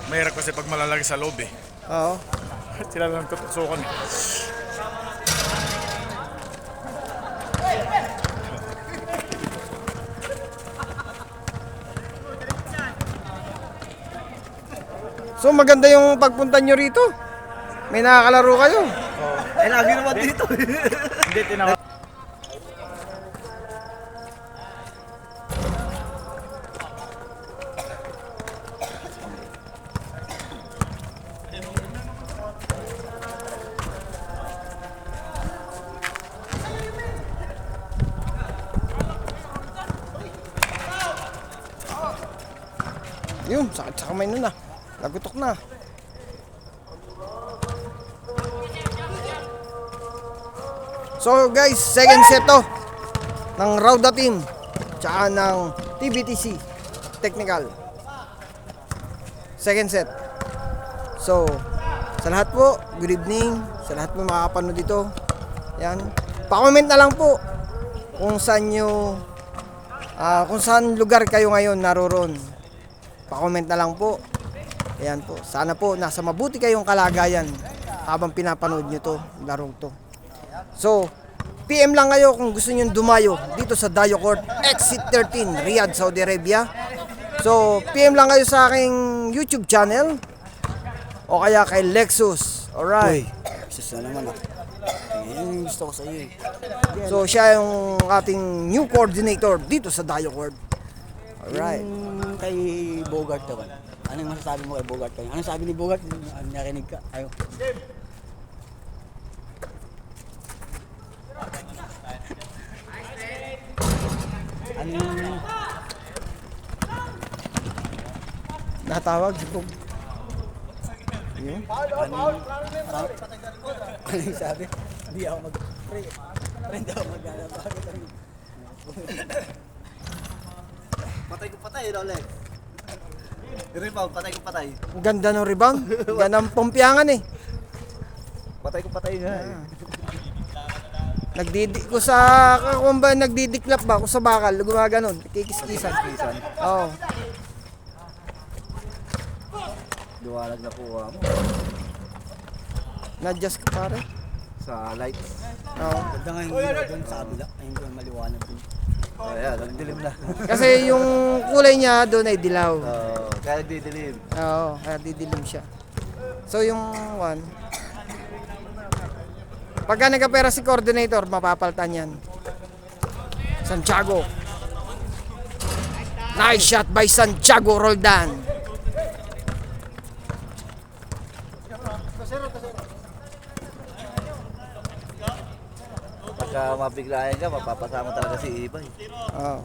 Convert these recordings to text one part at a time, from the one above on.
Mahirap kasi pag malalaki sa loob eh. Oo. Sila lang tutusukan eh. So maganda yung pagpunta nyo rito. May nakakalaro kayo. Eh, lagi naman dito. Hindi, tinawag. Yun, sakit sa kamay nun ah. Nagutok na. So guys, second set to ng Rauda team tsaka ng TBTC Technical. Second set. So, sa lahat po, good evening. Sa lahat po makakapanood dito. Yan. Pa-comment na lang po kung saan nyo kung saan lugar kayo ngayon naroroon. Pa-comment na lang po. Ayan po. Sana po nasa mabuti kayong kalagayan habang pinapanood nyo to, larong to. So, PM lang kayo kung gusto nyo dumayo dito sa Dayo Court, Exit 13, Riyadh, Saudi Arabia. So, PM lang kayo sa aking YouTube channel o kaya kay Lexus. Alright. Sus na naman ah. Yung gusto ko sa iyo eh. So, siya yung ating new coordinator dito sa Dayo Court. Alright. Yung kay Bogart naman. Anong masasabi mo kay Bogart kayo? Anong sabi ni Bogart? Narinig ka? Ayaw. Anong... Natawag si Bob. Anong sabi? Hindi ako mag-pre. Hindi ako mag-alaba. Patay ko patay, Rolex. Rebound, patay ko patay. Ang ganda ng rebound. Ganda ng pumpyangan eh. Patay ko patay nga. Nagdidik ko sa kung ba nagdidiklap ba ako sa bakal, gumaganon, kikis-kisan. Oo. Duwalag na po mo. Na-adjust ka pare. Sa light. Oo. Ganda nga yung ilaw doon sa kabila. Ayun doon maliwanag doon. Ayan, nagdilim na. Kasi yung kulay niya doon ay dilaw. Kaya nagdidilim. Oo, kaya didilim siya. So yung one, pagka nagkapera si coordinator, mapapaltan yan. Santiago. Nice shot by Santiago Roldan. Pagka mabiglayan ka, mapapasama talaga si Iba. Oo.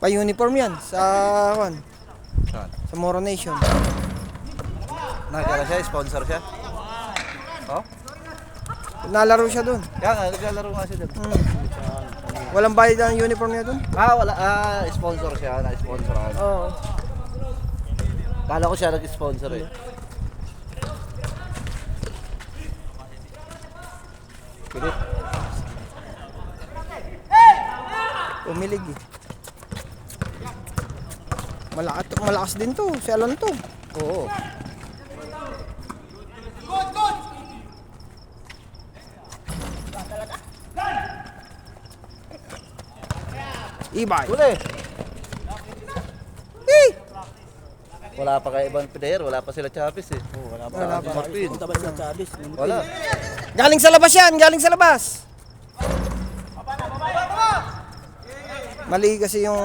Pa-uniform yan sa one, sa Moro Nation. Nagkala siya, sponsor siya. Oh? Nalaro siya doon. Kaya nga, naglalaro nga siya doon. Walang bayad ang uniform niya doon. Wala. Sponsor siya, na-sponsoran. Oo. Kala ko siya nag-sponsor eh. Pilit. Umilig eh. Malakas din to, si Alon to. Oo. Ibay. Huli! Eh! Wala pa kay ibang player, wala pa sila Chavez eh. Wala pa. Marpin. Punta ba sila Chavez? Wala. Galing sa labas yan, galing sa labas. Mali kasi yung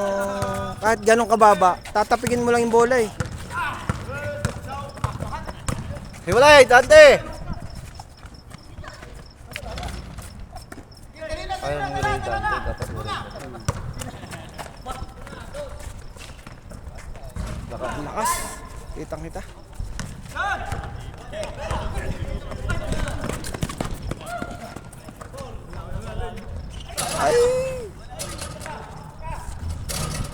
kahit ganong kababa, tatapigin mo lang yung bola eh. Hiwalay, Dante! Ayaw mo rin Dante, dapat mo rin. Ang lakas. Kitang kita. Ay!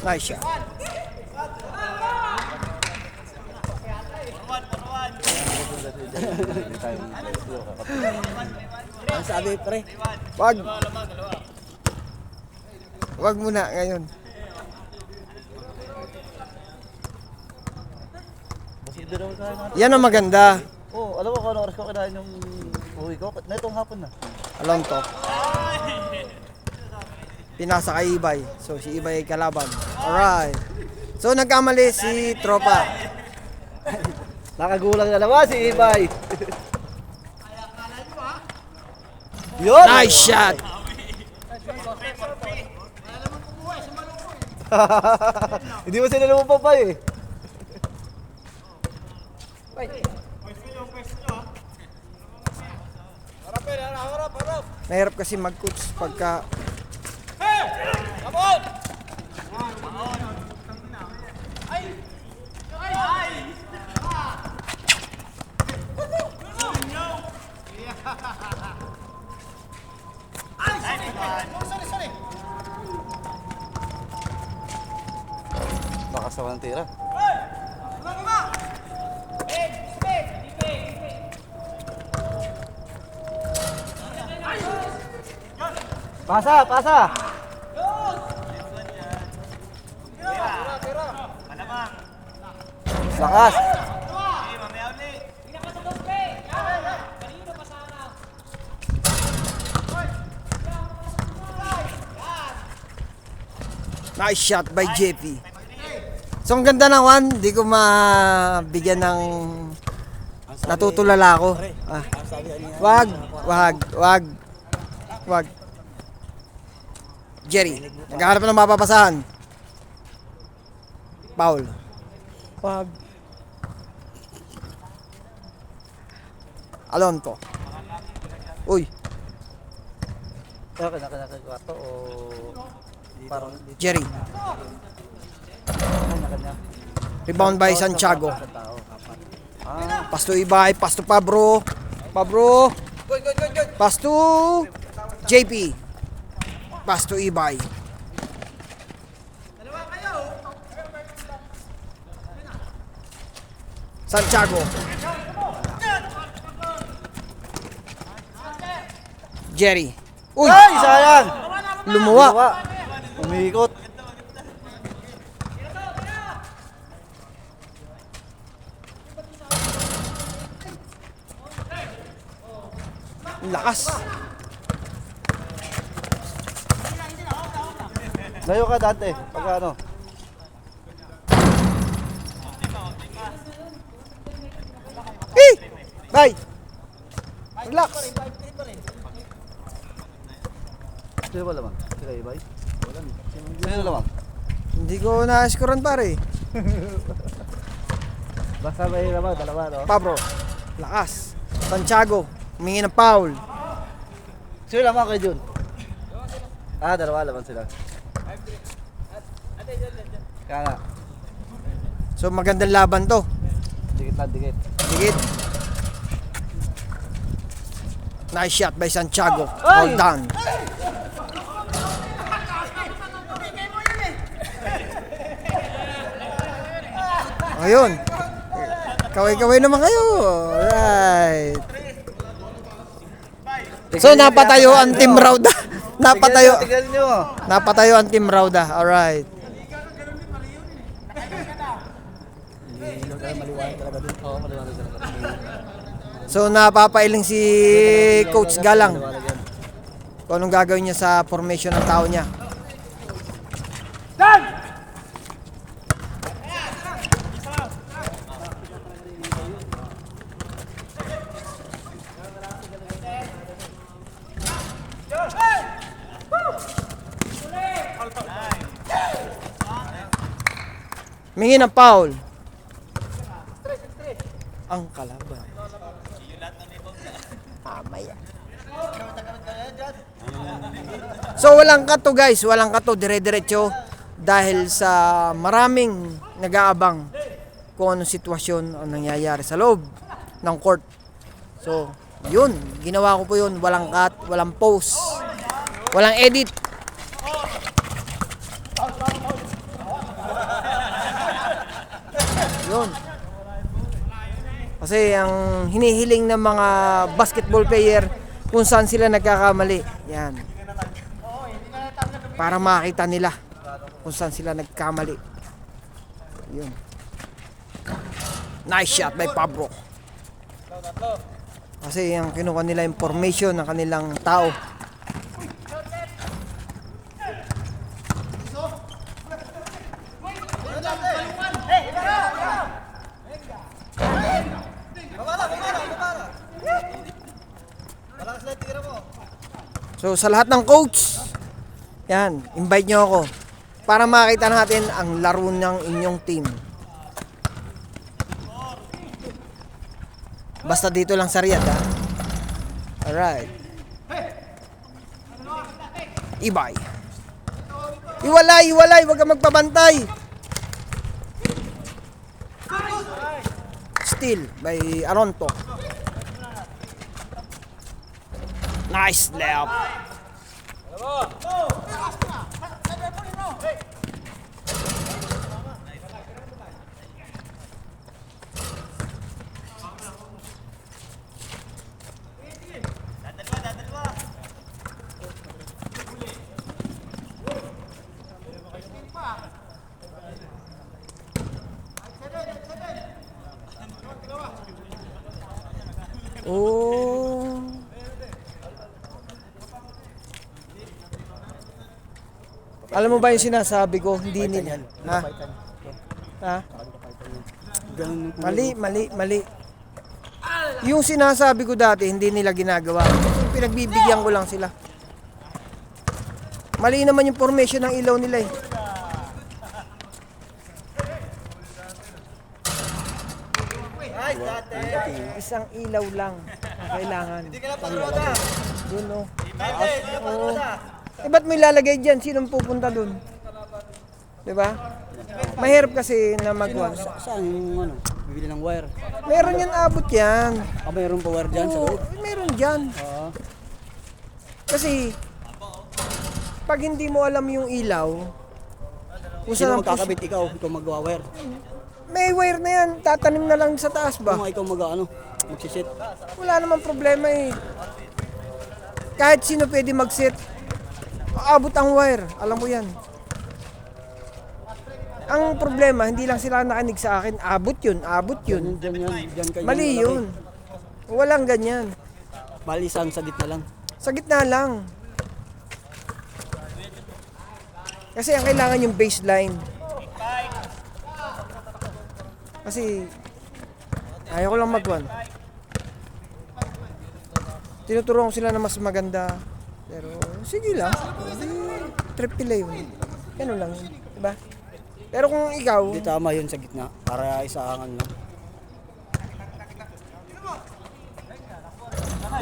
Nice shot. Ang sabi pre? Wag. Wag muna ngayon. Hindi naman kaya natin. Yan ang maganda. Oo, alam mo kung ano oras ko kinain yung uwi ko? Na itong hapon na. Alam to. Pinasa kay Ibay. So, si Ibay ay kalaban. Alright. So, nagkamali si Tropa. Nakagulang na naman si Ibay. Yun! Nice shot! Hindi mo sila lumupang pa eh. Mahirap kasi mag-coach pagka... Bakas naman ang tira. Pasa, pasa! Lakas! Nice shot by JP. So, ang ganda ng one. Di ko mabigyan ng... Natutulala ako. Ah. Ang sabi kanina, Wag. Jerry, naghahanap ng mapapasahan. Paul. Wag. Alonto. Uy, kaya kinakakwarto o parang Jerry. kanya-kanya. Rebound by Santiago. Sa tao, apat. Pass to Ibay, pass to Pabro. Pass to JP. Pass to Ibay. Santiago. Jerry. Uy, Ay, sayang! lumuwa. Umiikot. Lakas. Layo ka Dante, pag ano. Eh! Bye! Relax. Sino ba lamang? Sila Ibay? Wala. Sino lamang? Hindi ko na-scorean pare. Basta may lamang, dalawa no? Pabro. Lakas. Santiago. Humingi ng foul. Sino lamang kay Jun? Ah, dalawa lamang sila. Kaya nga, So magandang laban to. dikit lang, dikit. Dikit. Nice shot by Santiago. Ay! Well done. Ayun. Kaway-kaway naman kayo. Alright. So napatayo ang Team Rauda. Tignan nyo. Napatayo ang Team Rauda. Alright. Maliwanag talaga dun. Oo, maliwanag talaga. So napapailing si Coach Galang Maliwanag yan. kung anong gagawin niya sa formation ng tao niya. Mingi ng foul. Ang kalaban. Mamaya. So walang kato guys, walang kato, dire-diretso dahil sa maraming nag-aabang kung anong sitwasyon ang nangyayari sa loob ng court. So, yun, ginawa ko po yun, walang cut, walang pause, walang edit. Yun. Kasi ang hinihiling ng mga basketball player kung saan sila nagkakamali. Yan. Para makita nila kung saan sila nagkamali. Yun. Nice shot by Pablo. Kasi yung kinuha nila yung formation ng kanilang tao. So sa lahat ng coach, yan, invite nyo ako para makita natin ang laro ng inyong team. Basta dito lang sa Riyadh, ha? Alright. Ibay. Iwalay, huwag ka magpabantay. Steal by Aronto. Nice layup. Oh. Alam mo ba yung sinasabi ko? Hindi nila. Ha? Ha? Ganun. Mali. Yung sinasabi ko dati, hindi nila ginagawa. Pinagbibigyan ko lang sila. Mali naman yung formation ng ilaw nila eh. Isang ilaw lang ang kailangan. Doon oh. Oo. Eh ba't mo ilalagay dyan? Sinong pupunta doon? Diba? Mahirap kasi na mag-one. Saan yung ano? Bibili ng wire. Meron yan, abot yan. Mayroon pa wire dyan sa Oo, loob. meron dyan. Oo. Kasi, pag hindi mo alam yung ilaw, kung Sino saan ang kakabit? Ikaw mag-wire. may wire na yan, tatanim na lang sa taas ba? Kung ikaw magsisit. Wala namang problema eh. Kahit sino pwede mag-set, aabot ang wire, alam mo yan. Ang problema, hindi lang sila nakinig sa akin, abot yun. Dyan kayo. Mali yun. Walang ganyan. Balisan sa gitna lang. Sa gitna lang. Kasi ang kailangan yung baseline. Kasi ayaw ko lang mag-one. Tinuturuan ko sila na mas maganda. Pero sige lang. Trip pila yun. Ganun lang yun. Diba? Pero kung ikaw, Hindi tama yun sa gitna. Para isaangan lang.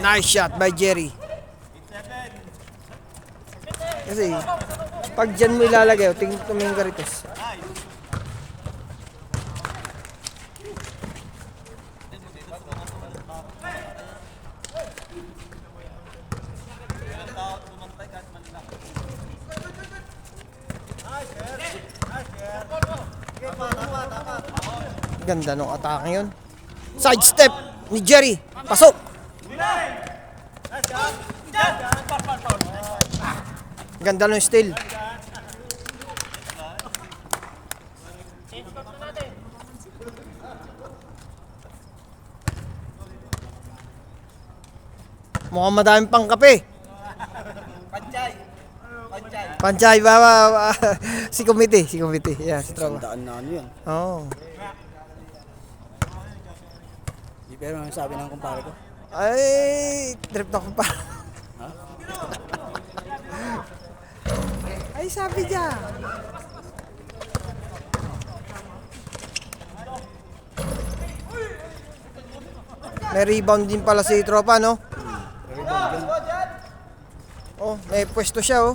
nice shot by Jerry. Kasi pag dyan mo ilalagay, tumingin ka rito. Ganda nung atake yun. Side step ni Jerry. Pasok. Ganda nung steal. Mukhang madaming pang kape. Panchay ba? Si committee. Yeah, si tropa. Sandaan na ano yan. Oh. Pero ang sabi ng kumpare ko. Ay, trip na ko pa. Ha? Ay, sabi niya. May rebound din pala si tropa, no? Oh, may pwesto siya, oh.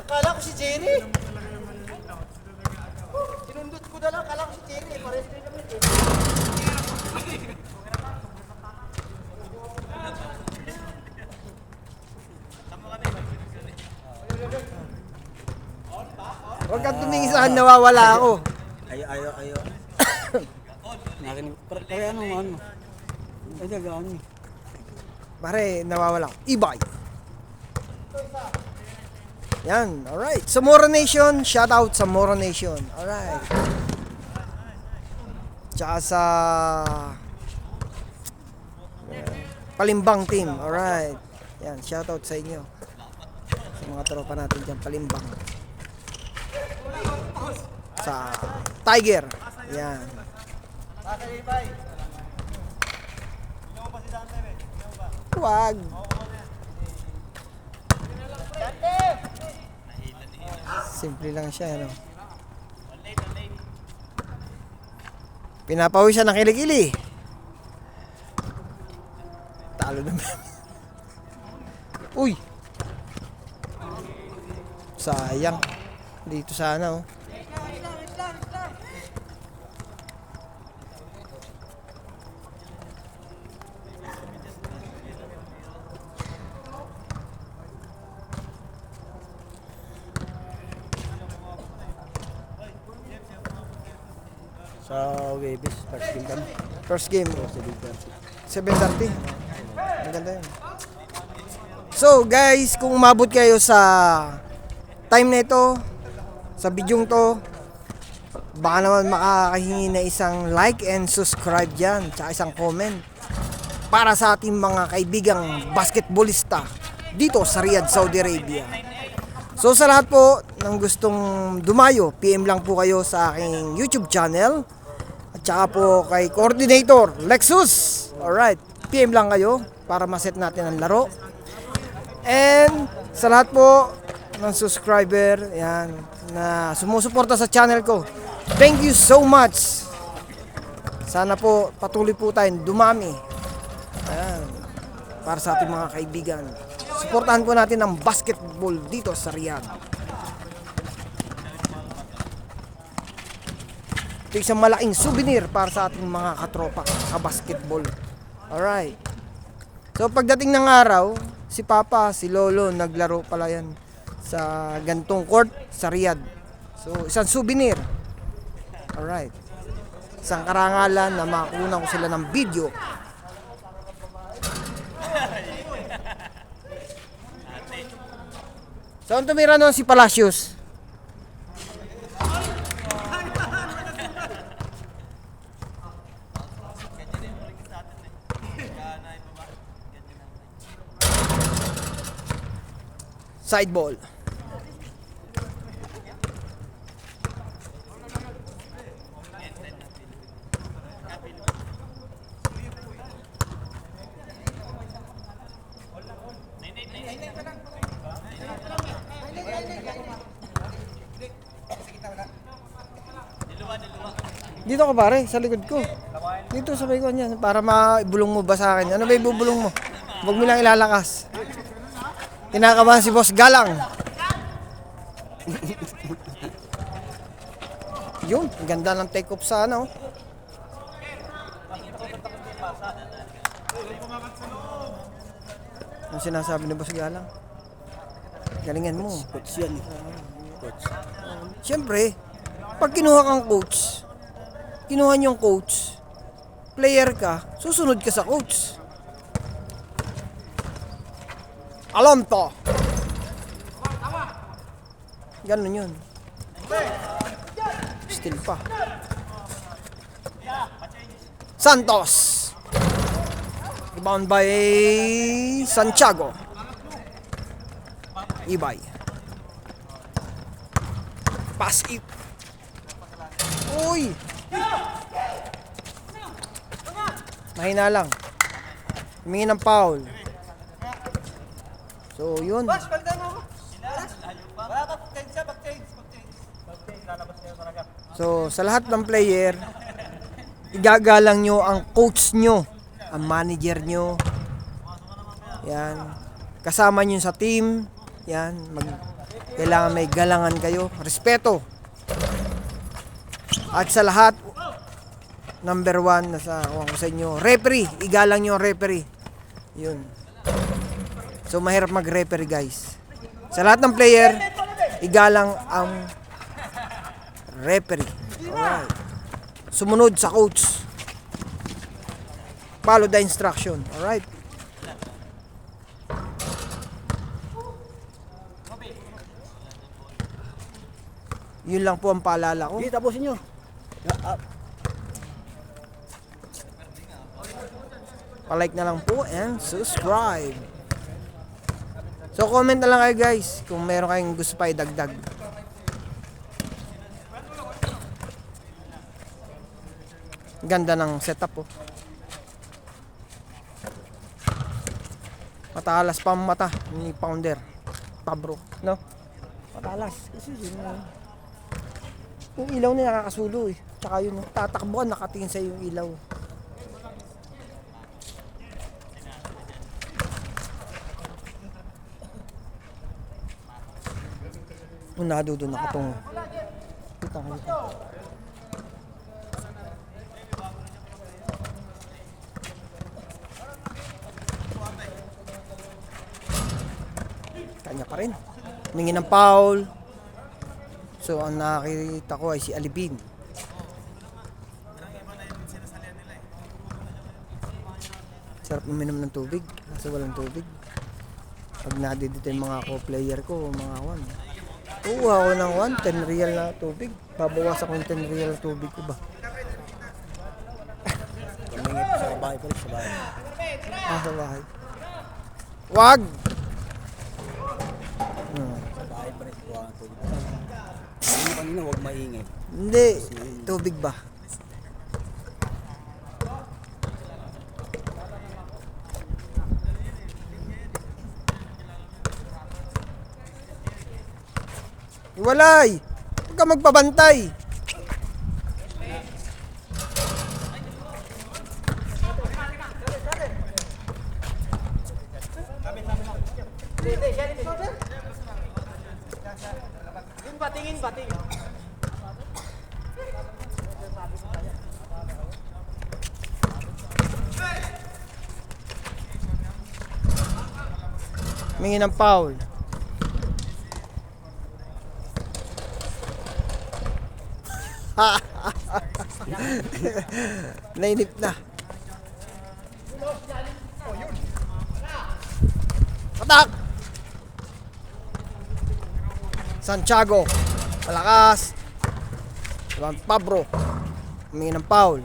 Kala ko si Jerry. Sinundot ko na lang, kala ko si Jerry. Pares din naman eh. Huwag kang tumingin sa akin, nawawala ako. Ayo. Nakinig. Kaya ano. Ay, gagaan eh. Pare, nawawala ako. Ibay. Yan, alright. Sa Moro Nation, shout out sa Moro Nation. Alright. Tsaka sa Palimbang team. Alright. Yan, shout out sa inyo. Sa mga tropa natin dyan, Palimbang. Sa Tiger. Yan. Wag. Simple lang siya, ano. Pinapawi siya ng kilikili. Talo naman. Uy. Sayang. Dito sana, oh. Sa Webis, first game kami. First game. Sa Big 7:30. Maganda yun. So guys, kung umabot kayo sa time na ito, sa bidyong to, baka naman makakahingi na isang like and subscribe dyan, tsaka isang comment para sa ating mga kaibigang basketballista dito sa Riyadh, Saudi Arabia. So sa lahat po ng gustong dumayo, PM lang po kayo sa aking YouTube channel. At saka po kay Coordinator Lexus. Alright, PM lang kayo para maset natin ang laro. And sa lahat po ng subscriber, yan, na sumusuporta sa channel ko, thank you so much. Sana po patuloy po tayong dumami. Ayan, para sa ating mga kaibigan. Suportahan po natin ang basketball dito sa Riyadh. Ito isang malaking souvenir para sa ating mga katropa sa basketball. Alright. So pagdating ng araw, si Papa, si Lolo, naglaro pala yan sa gantong court sa Riyadh. So isang souvenir. Alright. Isang karangalan na makakunan ko sila ng video. Saan tumira nun si Palacios? Side ball. Dito ka pare, sa likod ko. Dito sa may niyan para maibulong mo ba sa akin? Ano ba ibubulong mo? Huwag mo lang ilalakas. Kinakabahan si Boss Galang. Yun, ganda ng take off sa ano. Ang sinasabi ni Boss Galang? Galingan mo. Coach yan. Coach. Siyempre, pag kinuha kang coach, kinuha niyong coach, player ka, susunod ka sa coach. Alam to. Ganun yun. Still pa. Santos. Rebound by Santiago. Ibay. Pass it. Uy! Mahina lang. Humingi ng foul. So, yun. Boss, palitan mo ako. Wala ka, change siya, mag-change. So, sa lahat ng player, igagalang nyo ang coach nyo, ang manager nyo. Yan. Kasama nyo sa team. Yan. Kailangan may galangan kayo. Respeto. At sa lahat, number one, nasa kuha ko sa inyo, referee. Igalang nyo ang referee. Yun. So, mahirap mag-referee, guys. Sa lahat ng player, igalang ang referee. Alright. Sumunod sa coach. Follow the instruction. Alright. Yun lang po ang paalala ko. Hindi, tapusin nyo. Pa-like na lang po and subscribe. So comment na lang kayo guys kung meron kayong gusto pa idagdag. Ganda ng setup oh. Matalas pa ang mata ni Founder Pabro, no? Matalas kasi yung ilaw niya nakakasulo eh. Tsaka yun, tatakbuhan nakatingin sa yung ilaw. Unado doon nakatungo. Kita ko dito. Kanya pa rin. Humingi ng foul. So ang nakikita ko ay si Alibin. Sarap uminom ng tubig kasi walang tubig. Pag nadidito yung mga co-player ko, mga 1. Kuha ako ng 10 real na tubig. Babawasan ko yung 10 real na tubig ko ba? Kamingit sa bahay pa rin, sa bahay. Sa bahay. Wag! Sa bahay pa rin, kuha ng tubig. Sabi mo kanina, huwag maingay. Hindi. Tubig ba? Iwalay! Huwag ka magpabantay! Humingi ng foul. Nainip na. Atak! Santiago. Malakas. Pabro. Humingi ng foul.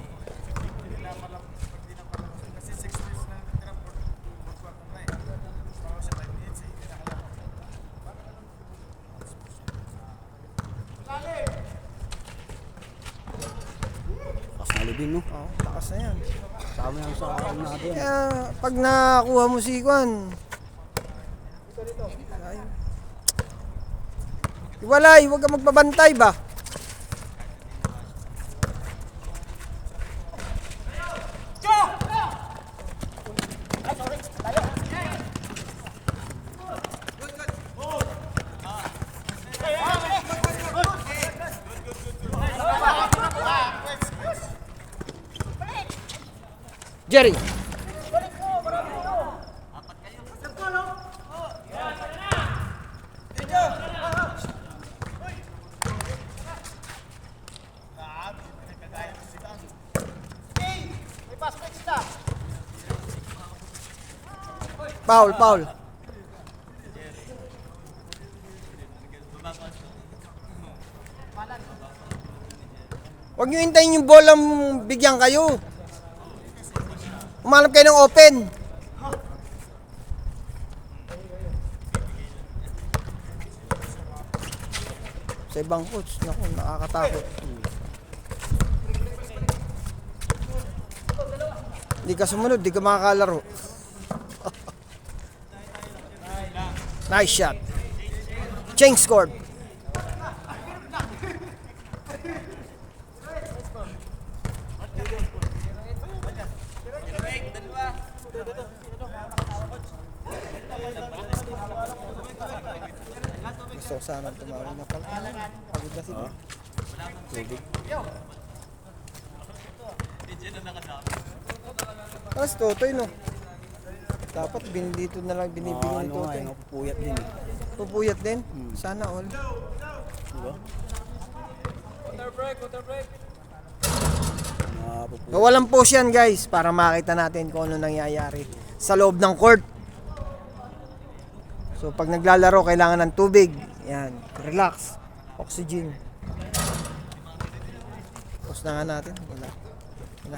Alibin, no? Oh, takas na yan. Sama yan sa akin natin. Kaya pag nakuha mo si Kwan, iwalay, huwag ka magpabantay ba? Jerry. Foul, foul. Huwag nyo hintayin yung bola bigyan kayo. Umanap kayo ng open. Sa ibang coach, naku, nakakatakot. Hindi ka sumunod, di ka makakalaro. Nice shot. Change scored. Gusto ko sana tumawag na pala. Pagod kasi. Tubig. Tapos Totoy, no? Dapat dito na lang binibigyan ng Ano nga, Totoy. yung pupuyat din. Pupuyat din? Sana all. Diba? Pupuyat. Walang post yan guys para makita natin kung ano nangyayari sa loob ng court. So pag naglalaro kailangan ng tubig. Yan, relax, oxygen. Post na nga natin. Wala. Wala.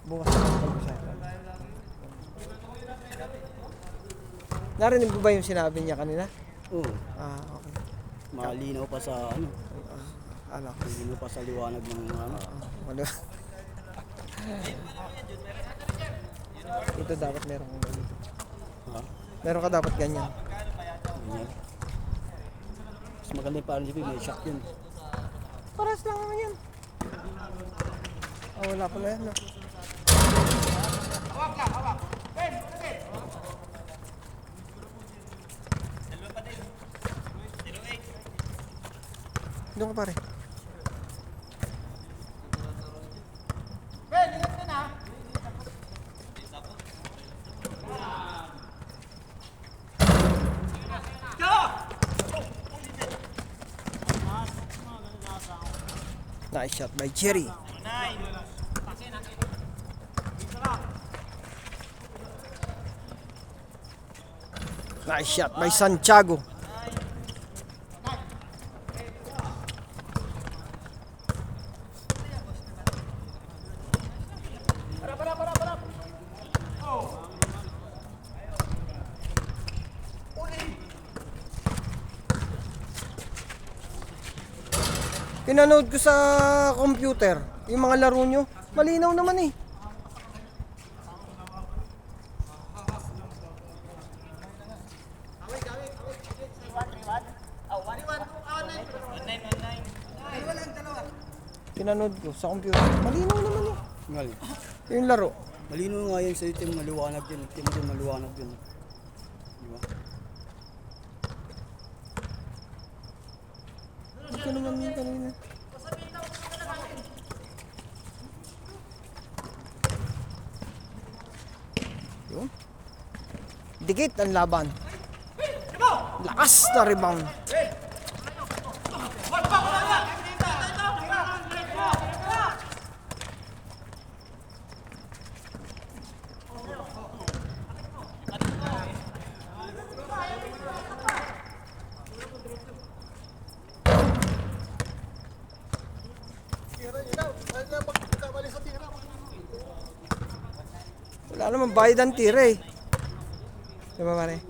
Bukas na pag-usapan. Narinig mo ba yung sinabi niya kanina? Oo. Ah, okay. Malinaw pa sa ano. Ano? Malinaw pa sa liwanag ng ano. Wala. Ito dapat meron kang ganito. Ha? Meron ka dapat ganyan. Ganyan. Mas maganda yung parang GP, may shock yun. Paras lang naman yan. Ah, wala pala yan. No? Doon ka pare. Nice shot by Jerry. Nice shot by Santiago. Pinanood ko sa computer, yung mga laro nyo, malinaw naman eh. Pinanood ko sa computer, malinaw naman eh. Ngal. Yung laro. Malinaw nga yan sa team, maliwanag yun. Team din maliwanag yun. Di ba? Ito naman yung kanina. Yun. Dikit ang laban. Lakas na rebound. Wala naman bayad ang tira eh. Diba pare?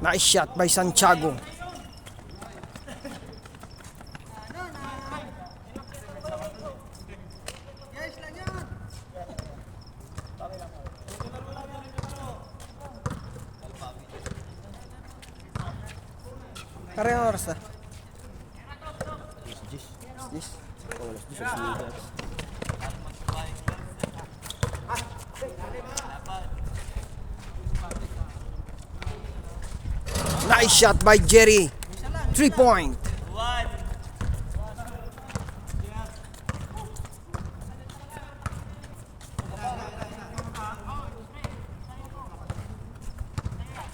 Nice shot by Santiago. Karang oras na. Yes. Oh, alas 10 sa sinigas. Nice shot by Jerry. 3-point.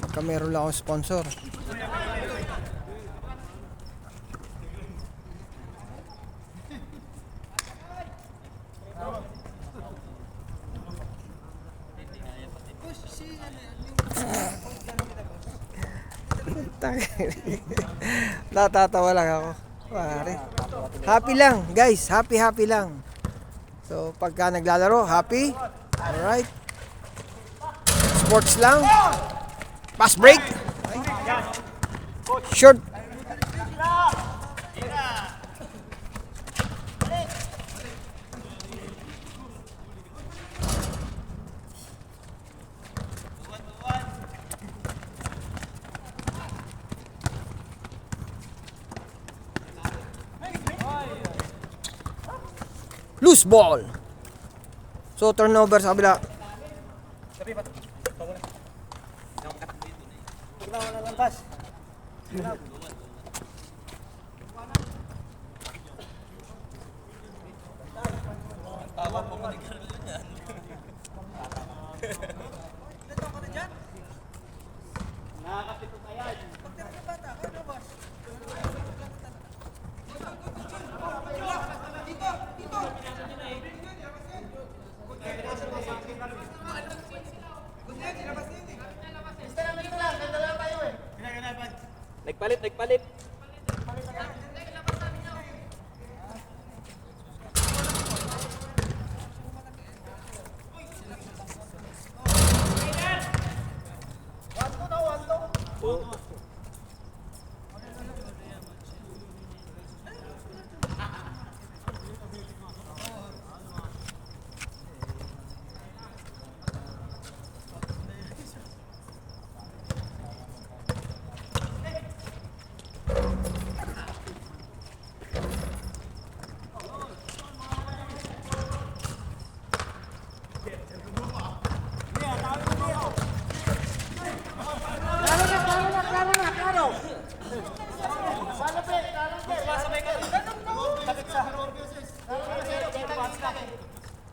Baka meron lang akong sponsor. Natatawa lang ako. Pare. Happy lang, guys. Happy lang. So, pagka naglalaro, happy. Alright. Sports lang. Pass break. Short. Loose ball. So, turnover sa kabila. Nagpalit.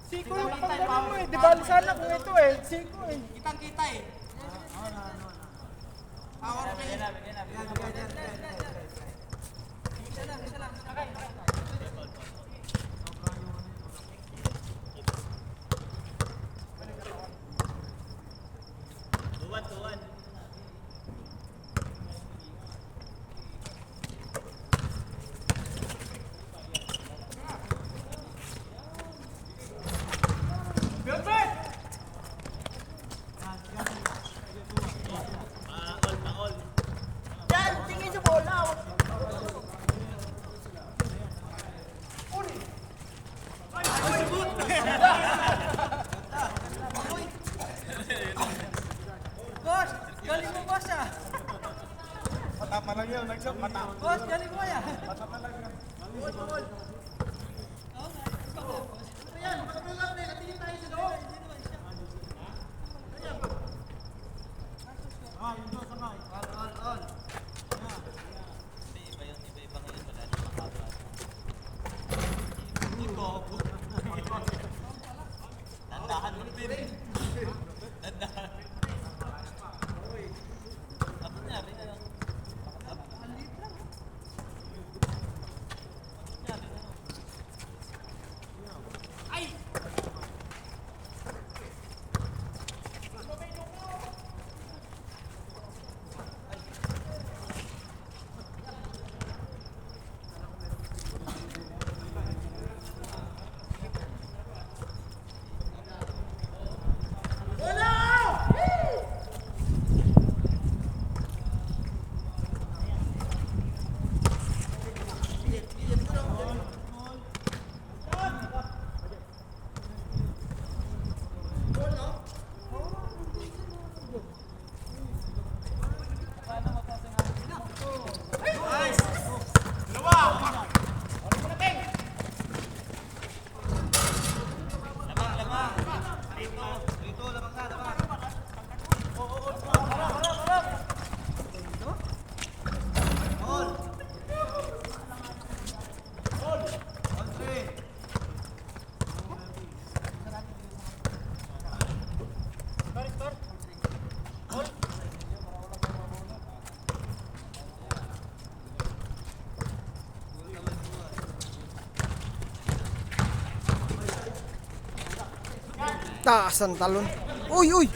Siko yung panggalan mo eh. Di ba sana kung ito eh. Siko eh. Kitang-kita eh. Boss, galing mo boss ah. Matama lang yun. Matama. Boss, galing mo yan. Matama lang yun. Taas ang talon. Uy, uy!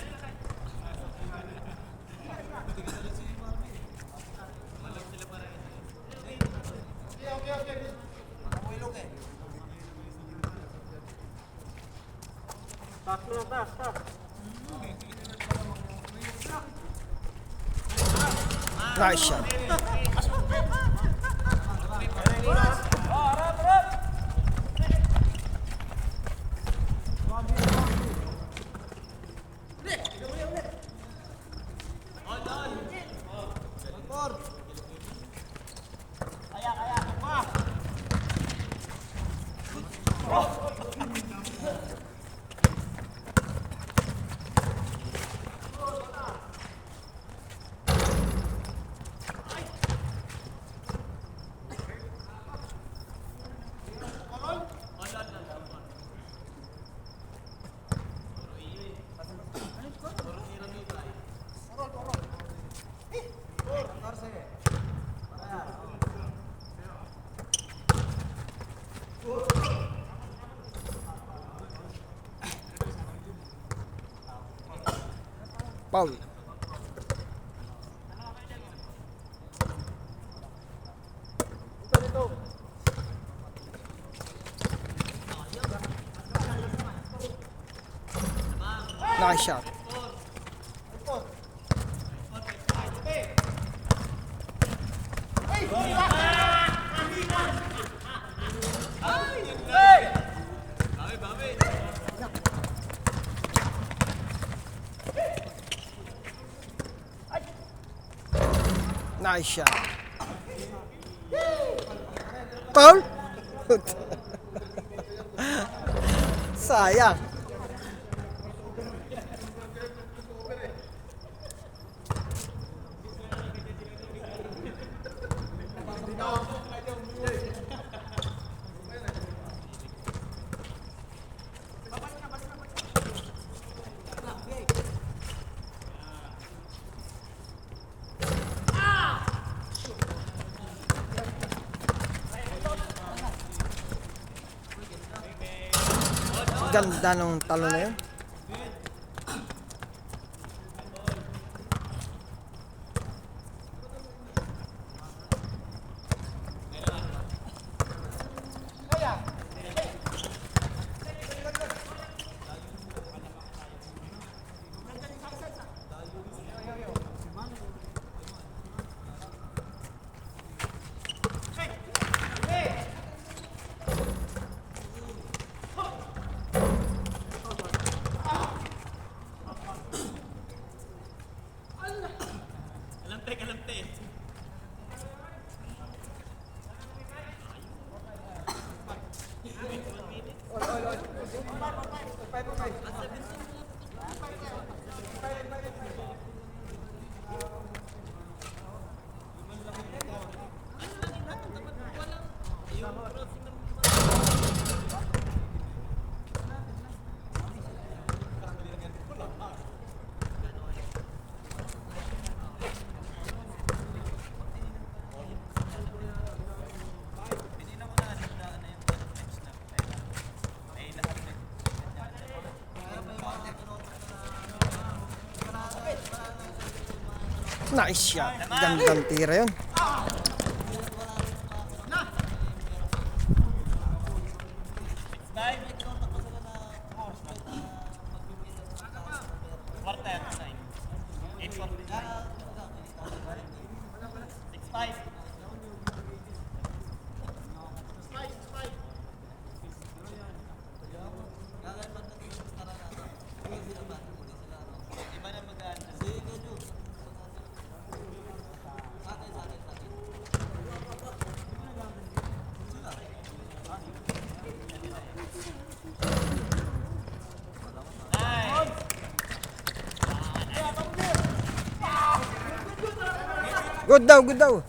Nice shot. Paul. Nice shot. Nice shot. Foul? Sayang. Ganda nung talo na yun. Nice shot. Gandang tira yun. Good daw, good daw.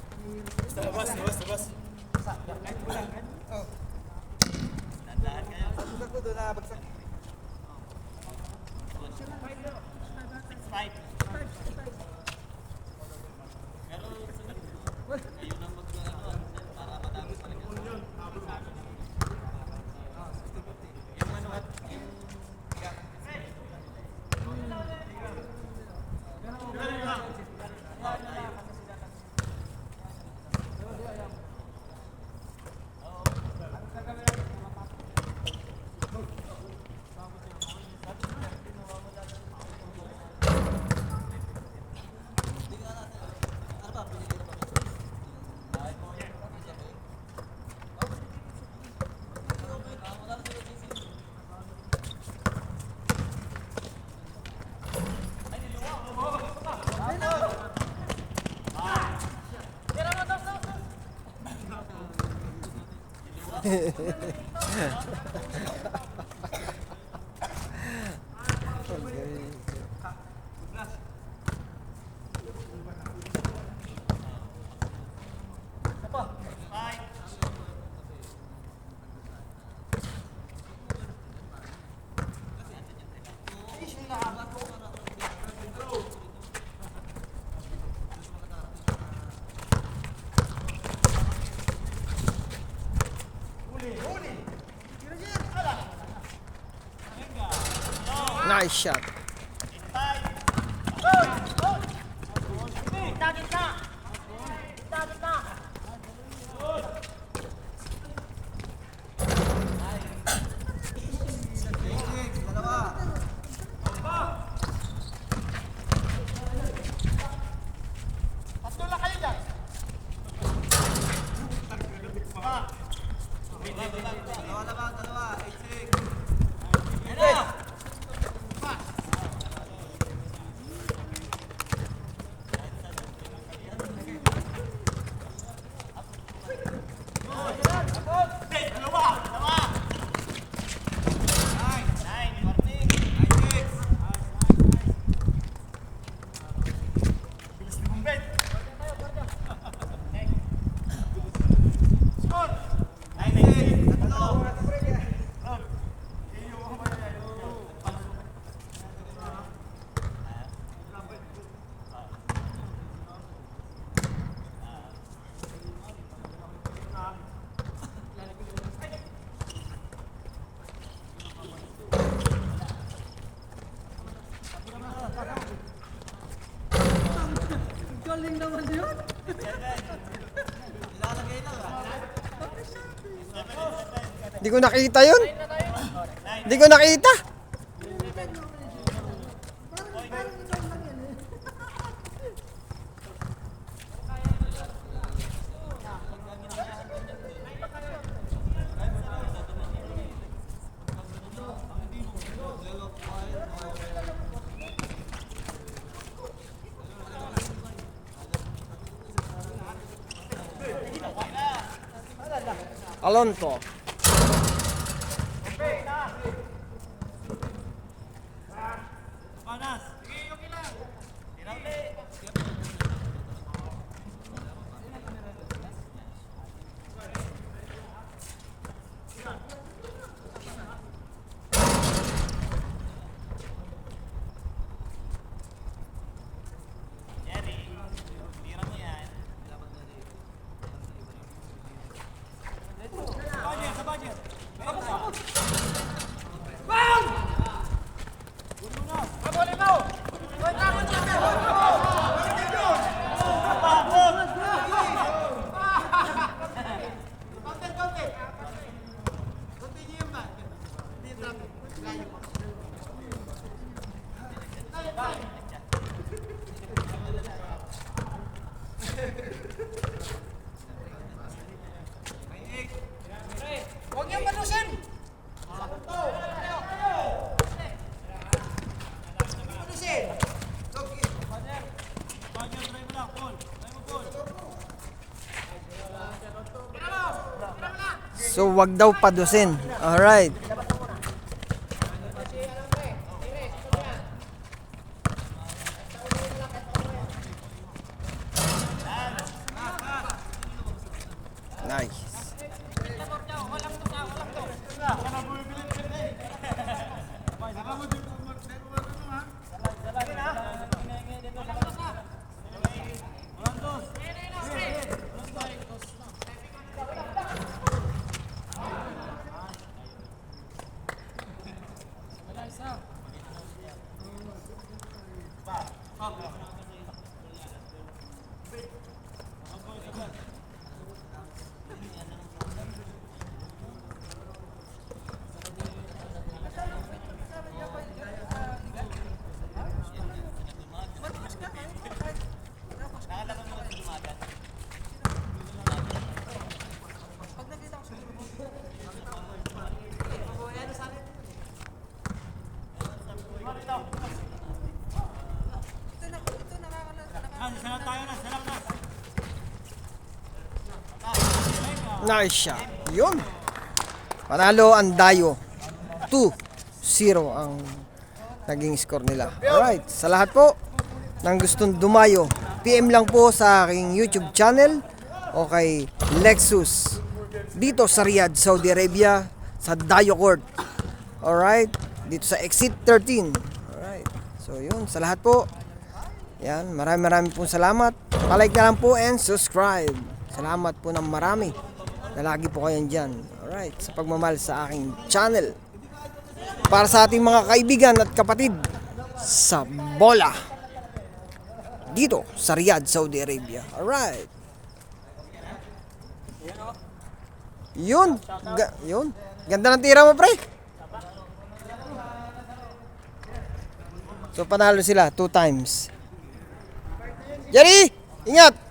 Nice shot. Hindi ko nakita yun. Hindi ko nakita. Alonso. Huwag niyang malusin! So, wag daw padusin. Alright. Nice. Nice shot. Yun. Panalo ang Dayo. 2-0 ang naging score nila. Alright. Sa lahat po ng gustong dumayo, PM lang po sa aking YouTube channel o kay Lexus dito sa Riyadh, Saudi Arabia sa Dayo Court. Alright. Dito sa Exit 13. Alright. So yun. Sa lahat po. Yan. Maraming pong salamat. Palike na lang po and subscribe. Salamat po ng marami na lagi po kayo dyan. Alright, sa pagmamahal sa aking channel. Para sa ating mga kaibigan at kapatid sa bola. Dito sa Riyadh, Saudi Arabia. Alright. Yun. Yun. Ganda ng tira mo, pre. So, panalo sila 2 times. Jerry, ingat!